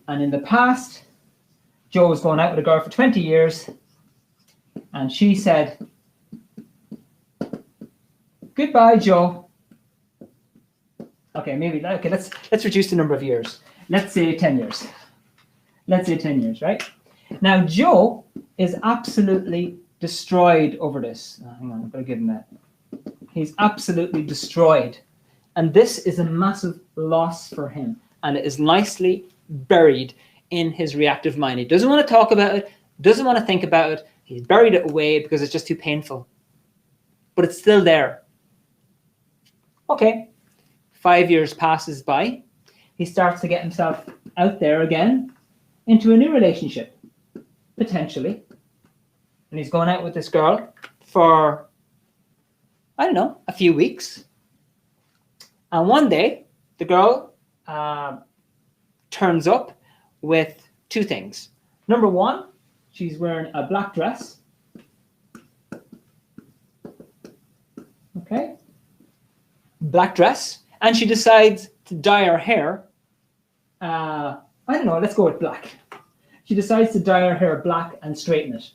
And in the past, Joe was going out with a girl for 20 years. And she said, "Goodbye, Joe." Okay, let's reduce the number of years. Let's say 10 years. Let's say 10 years, right? Now, Joe is absolutely destroyed over this. Oh, hang on, I've got to give him that. He's absolutely destroyed. And this is a massive loss for him. And it is nicely buried in his reactive mind. He doesn't want to talk about it, doesn't want to think about it. He's buried it away because it's just too painful. But it's still there. Okay, 5 years passes by. He starts to get himself out there again into a new relationship, potentially. And he's going out with this girl for, I don't know, a few weeks. And one day, the girl turns up with two things. Number one, she's wearing a black dress. Okay. Black dress. And she decides to dye her hair. I don't know, let's go with black. She decides to dye her hair black and straighten it.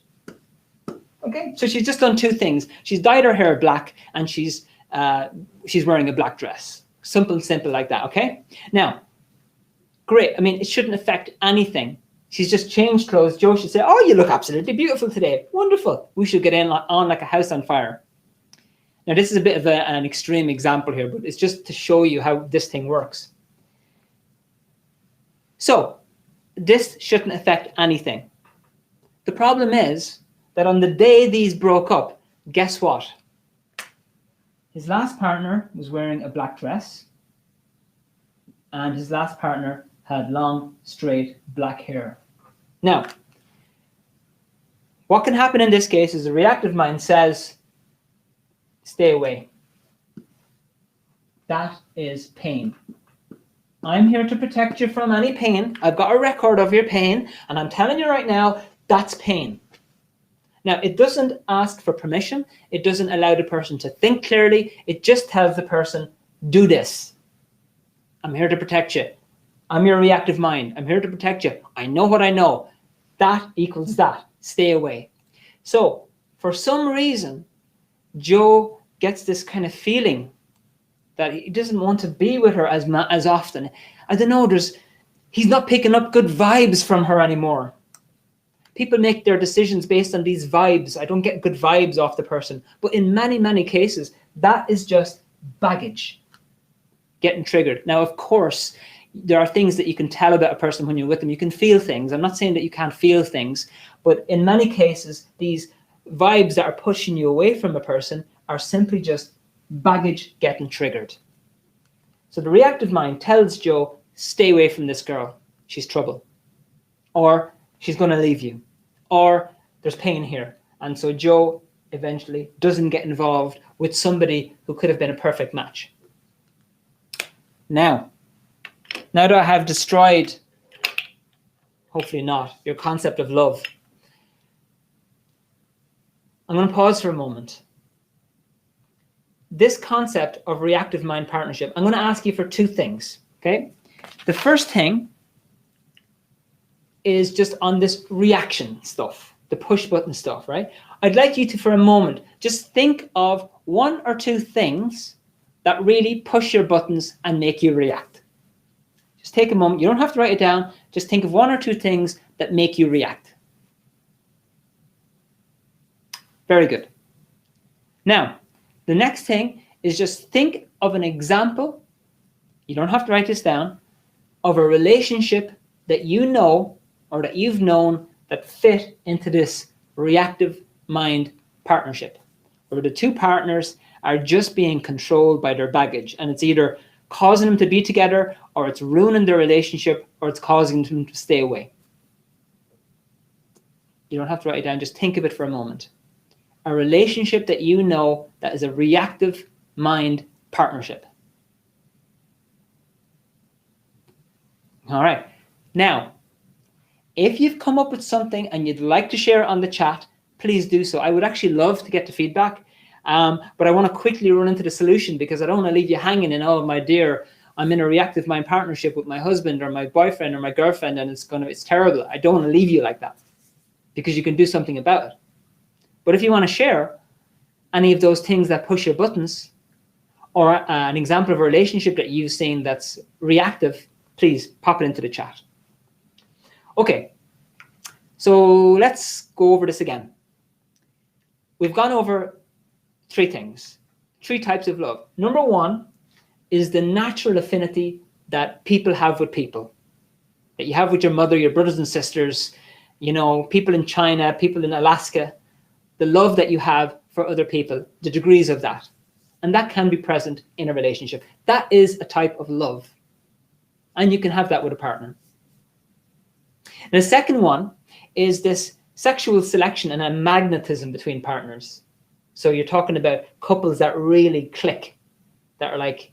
Okay, so she's just done two things. She's dyed her hair black and she's wearing a black dress. Simple like that, okay? Now, great. I mean, it shouldn't affect anything. She's just changed clothes. Joe should say, "Oh, you look absolutely beautiful today. Wonderful. We should get on like a house on fire." Now, this is a bit of an extreme example here, but it's just to show you how this thing works. So, this shouldn't affect anything. The problem is that on the day these broke up, guess what? His last partner was wearing a black dress, and his last partner had long, straight, black hair. Now, what can happen in this case is the reactive mind says, "Stay away." That is pain. I'm here to protect you from any pain. I've got a record of your pain, and I'm telling you right now, that's pain. Now, it doesn't ask for permission. It doesn't allow the person to think clearly. It just tells the person, "Do this. I'm here to protect you. I'm your reactive mind. I'm here to protect you. I know what I know. That equals that. Stay away." So, for some reason, Joe gets this kind of feeling that he doesn't want to be with her as often. I don't know, he's not picking up good vibes from her anymore. People make their decisions based on these vibes. I don't get good vibes off the person. But in many, many cases, that is just baggage getting triggered. Now, of course, there are things that you can tell about a person when you're with them. You can feel things. I'm not saying that you can't feel things, but in many cases, these vibes that are pushing you away from a person are simply just baggage getting triggered. So the reactive mind tells Joe, "Stay away from this girl. She's trouble." Or, "She's going to leave you." Or, "There's pain here." And so Joe eventually doesn't get involved with somebody who could have been a perfect match. Now that I have destroyed, hopefully not, your concept of love, I'm going to pause for a moment. This concept of reactive mind partnership, I'm going to ask you for two things, okay? The first thing is just on this reaction stuff. the push button stuff, right? I'd like you to, for a moment, just think of 1 or 2 things that really push your buttons and make you react. Just take a moment. You don't have to write it down. Just think of 1 or 2 things that make you react. Very good. Now, the next thing is just think of an example. You don't have to write this down, of a relationship that you know or that you've known that fit into this reactive mind partnership, where the 2 partners are just being controlled by their baggage, and it's either causing them to be together, or it's ruining their relationship, or it's causing them to stay away. You don't have to write it down, just think of it for a moment. A relationship that you know that is a reactive mind partnership. All right. Now, if you've come up with something and you'd like to share it on the chat, please do so. I would actually love to get the feedback, but I want to quickly run into the solution, because I don't want to leave you hanging in, oh, my dear, I'm in a reactive mind partnership with my husband or my boyfriend or my girlfriend, and it's terrible. I don't want to leave you like that, because you can do something about it. But if you want to share any of those things that push your buttons, or an example of a relationship that you've seen that's reactive, please pop it into the chat. Okay, so let's go over this again. We've gone over 3 things, 3 types of love. Number 1 is the natural affinity that people have with people, that you have with your mother, your brothers and sisters, you know, people in China, people in Alaska, the love that you have for other people, the degrees of that. And that can be present in a relationship. That is a type of love. And you can have that with a partner. And the second one is this sexual selection and a magnetism between partners. So you're talking about couples that really click, that are like,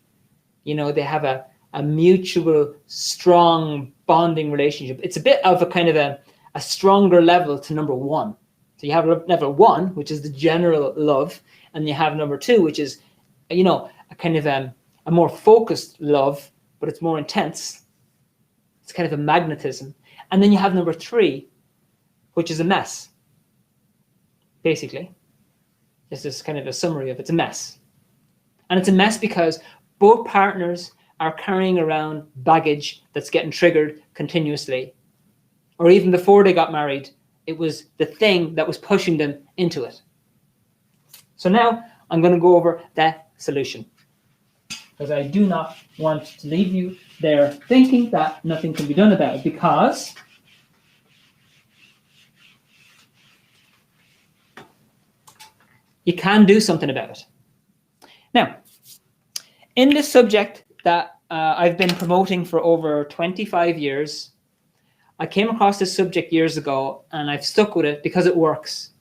you know, they have a mutual, strong bonding relationship. It's a bit of a kind of a stronger level to number 1. So you have level 1, which is the general love, and you have number 2, which is, you know, a kind of a more focused love, but it's more intense. It's kind of a magnetism. And then you have number 3, which is a mess. Basically, this is kind of a summary of it's a mess. And it's a mess because both partners are carrying around baggage that's getting triggered continuously. Or even before they got married, it was the thing that was pushing them into it. So now I'm going to go over that solution, because I do not want to leave you there thinking that nothing can be done about it, because you can do something about it. Now, in this subject that I've been promoting for over 25 years, I came across this subject years ago, and I've stuck with it because it works.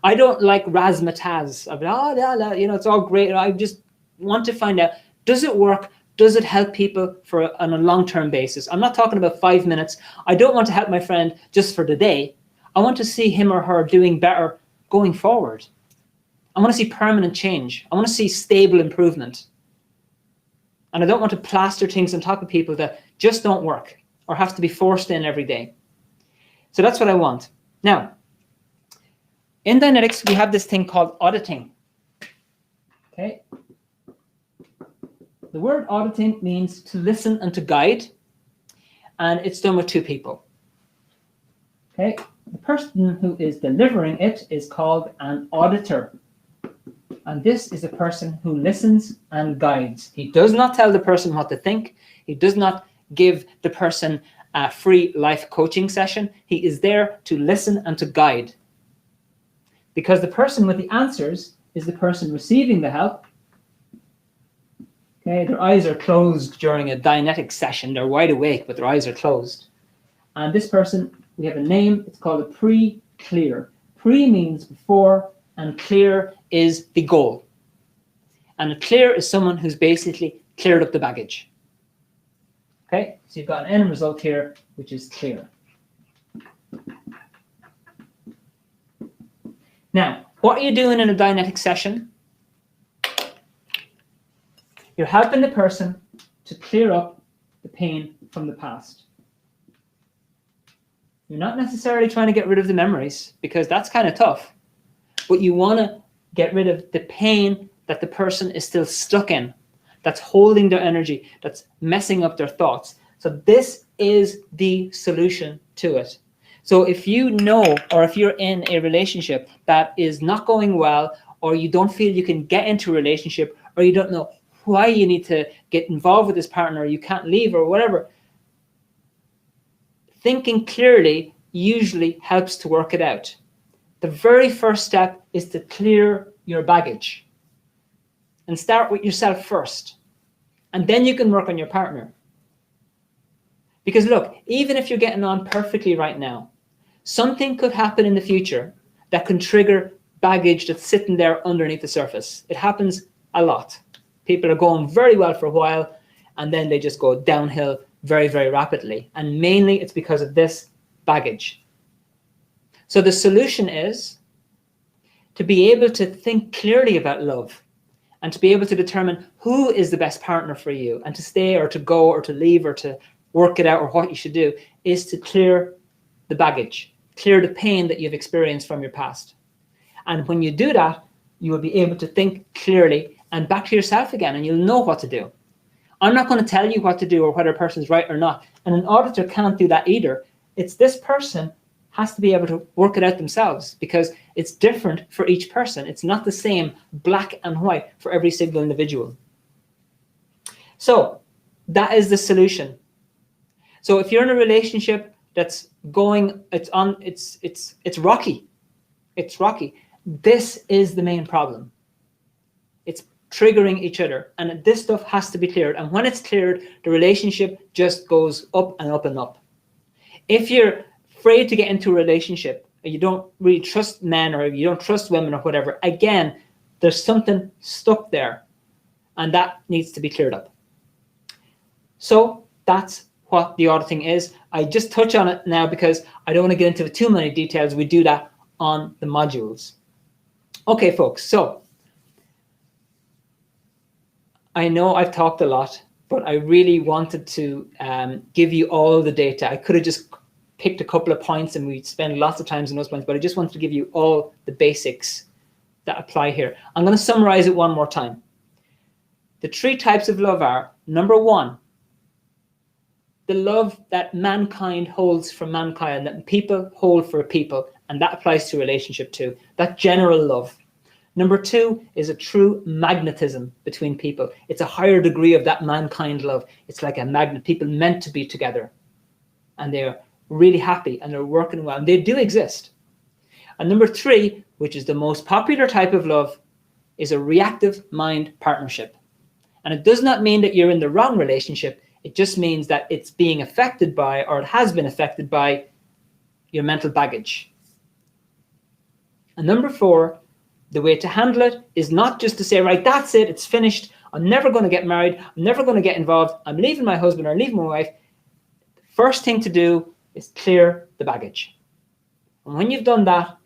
I don't like razzmatazz of, you know, it's all great. I just want to find out, does it work? Does it help people on a long-term basis? I'm not talking about 5 minutes. I don't want to help my friend just for the day. I want to see him or her doing better going forward. I want to see permanent change. I want to see stable improvement. And I don't want to plaster things on top of people that just don't work or have to be forced in every day. So that's what I want. Now, in Dianetics, we have this thing called auditing. Okay. The word auditing means to listen and to guide, and it's done with 2 people. Okay. The person who is delivering it is called an auditor. And this is a person who listens and guides. He does not tell the person what to think. He does not give the person a free life coaching session. He is there to listen and to guide. Because the person with the answers is the person receiving the help. Okay, their eyes are closed during a Dianetics session. They're wide awake, but their eyes are closed. And this person, we have a name. It's called a pre-clear. Pre means before, and clear is the goal. And a clear is someone who's basically cleared up the baggage. Okay, so you've got an end result here, which is clear. Now, what are you doing in a Dianetics session? You're helping the person to clear up the pain from the past. You're not necessarily trying to get rid of the memories, because that's kind of tough, but you want to get rid of the pain that the person is still stuck in, that's holding their energy, that's messing up their thoughts. So this is the solution to it. So if you know, or if you're in a relationship that is not going well, or you don't feel you can get into a relationship, or you don't know why you need to get involved with this partner, or you can't leave, or whatever, thinking clearly usually helps to work it out. The very first step is to clear your baggage and start with yourself first. And then you can work on your partner. Because look, even if you're getting on perfectly right now, something could happen in the future that can trigger baggage that's sitting there underneath the surface. It happens a lot. People are going very well for a while, and then they just go downhill very, very rapidly. And mainly it's because of this baggage. So the solution is to be able to think clearly about love, and to be able to determine who is the best partner for you, and to stay or to go or to leave or to work it out or what you should do, is to clear the baggage, clear the pain that you've experienced from your past. And when you do that, you will be able to think clearly and back to yourself again, and you'll know what to do. I'm not going to tell you what to do or whether a person's right or not. And an auditor can't do that either. It's this person has to be able to work it out themselves, because it's different for each person. It's not the same black and white for every single individual. So that is the solution. So if you're in a relationship that's going, it's rocky. It's rocky. This is the main problem. It's triggering each other, and this stuff has to be cleared. And when it's cleared, the relationship just goes up and up and up. If you're afraid to get into a relationship, or you don't really trust men, or you don't trust women, or whatever, again, there's something stuck there, and that needs to be cleared up. So that's what the auditing is. I just touch on it now because I don't want to get into too many details. We do that on the modules. Okay, folks, so I know I've talked a lot, but I really wanted to give you all the data. I could have just picked a couple of points and we'd spend lots of time on those points, but I just wanted to give you all the basics that apply here. I'm going to summarize it one more time. The 3 types of love are, number 1, the love that mankind holds for mankind, that people hold for people, and that applies to relationship too, that general love. Number 2 is a true magnetism between people. It's a higher degree of that mankind love. It's like a magnet, people meant to be together, and they're really happy and they're working well, and they do exist. And number 3, which is the most popular type of love, is a reactive mind partnership. And it does not mean that you're in the wrong relationship. It just means that it's being affected by, or it has been affected by, your mental baggage. And number 4, the way to handle it is not just to say, right, that's it, it's finished, I'm never going to get married, I'm never going to get involved, I'm leaving my husband or leaving my wife. The first thing to do is clear the baggage. And when you've done that,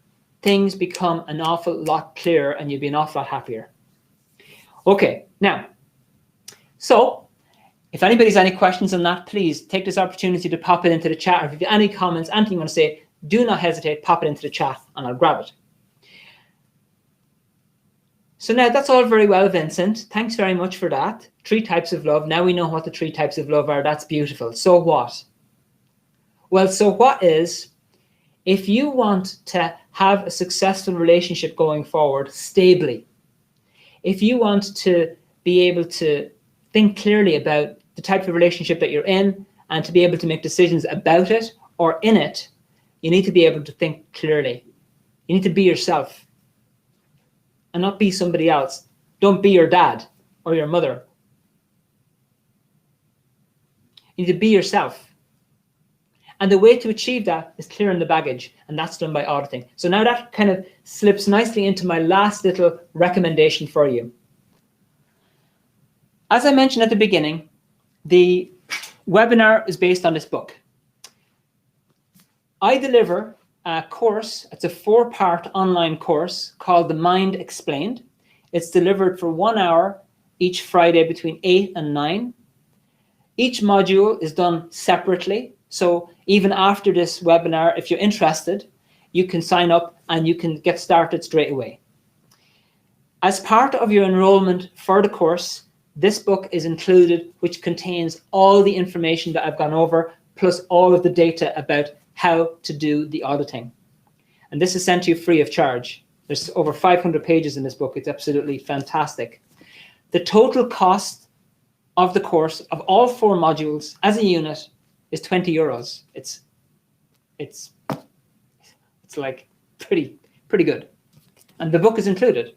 things become an awful lot clearer and you'll be an awful lot happier. Okay, now, so if anybody's any questions on that, please take this opportunity to pop it into the chat. Or if you have any comments, anything you want to say, do not hesitate, pop it into the chat and I'll grab it. So now that's all very well, Vincent. Thanks very much for that. 3 types of love. Now we know what the 3 types of love are. That's beautiful. So what? Well, so what is, if you want to have a successful relationship going forward stably, if you want to be able to think clearly about the type of relationship that you're in and to be able to make decisions about it or in it, you need to be able to think clearly. You need to be yourself and not be somebody else. Don't be your dad or your mother. You need to be yourself. And the way to achieve that is clearing the baggage, and that's done by auditing. So now that kind of slips nicely into my last little recommendation for you. As I mentioned at the beginning, the webinar is based on this book. I deliver a course, it's a 4-part online course called The Mind Explained. It's delivered for 1 hour each Friday between 8 and 9. Each module is done separately. So even after this webinar, if you're interested, you can sign up and you can get started straight away. As part of your enrollment for the course, this book is included, which contains all the information that I've gone over, plus all of the data about how to do the auditing. And this is sent to you free of charge. There's over 500 pages in this book. It's absolutely fantastic. The total cost of the course of all 4 modules as a unit is 20 euros. It's like pretty good. And the book is included.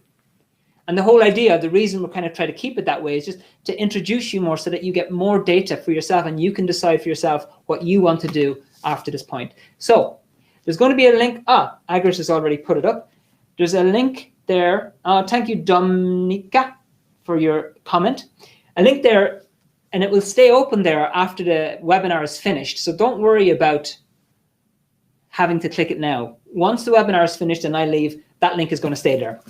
And the whole idea, the reason we're kind of trying to keep it that way is just to introduce you more so that you get more data for yourself and you can decide for yourself what you want to do after this point. So there's going to be a link. Agris has already put it up. There's a link there. Thank you, Dominica, for your comment. A link there, and it will stay open there after the webinar is finished. So don't worry about having to click it now. Once the webinar is finished and I leave, that link is going to stay there.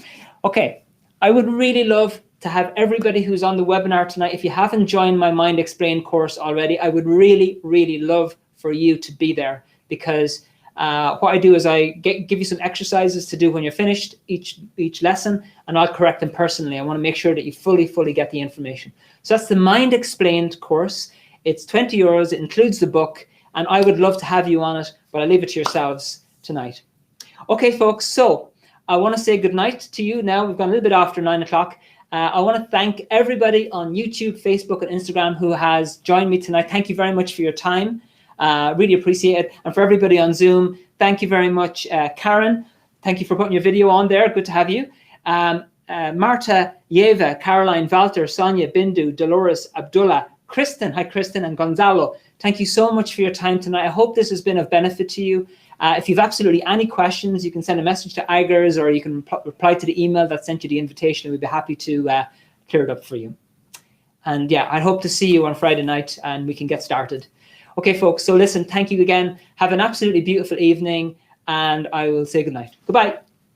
Okay, I would really love to have everybody who's on the webinar tonight. If you haven't joined my Mind Explained course already, I would really love for you to be there, because what I do is I give you some exercises to do when you're finished each lesson, and I'll correct them personally. I want to make sure that you fully get the information. So that's the Mind Explained course. It's 20 euros. It includes the book, and I would love to have you on it, but I'll leave it to yourselves tonight. Okay, folks, so I want to say good night to you now. We've gone a little bit after 9 o'clock. I want to thank everybody on YouTube, Facebook, and Instagram who has joined me tonight. Thank you very much for your time. Really appreciate it. And for everybody on Zoom, thank you very much. Karen, thank you for putting your video on there. Good to have you. Marta, Yeva, Caroline, Walter, Sonia, Bindu, Dolores, Abdullah, Kristen, hi Kristen, and Gonzalo. Thank you so much for your time tonight. I hope this has been of benefit to you. If you've absolutely any questions, you can send a message to Igers, or you can reply to the email that sent you the invitation, and we'd be happy to clear it up for you. And yeah, I hope to see you on Friday night and we can get started. Okay, folks, so listen, thank you again. Have an absolutely beautiful evening, and I will say good night. Goodbye.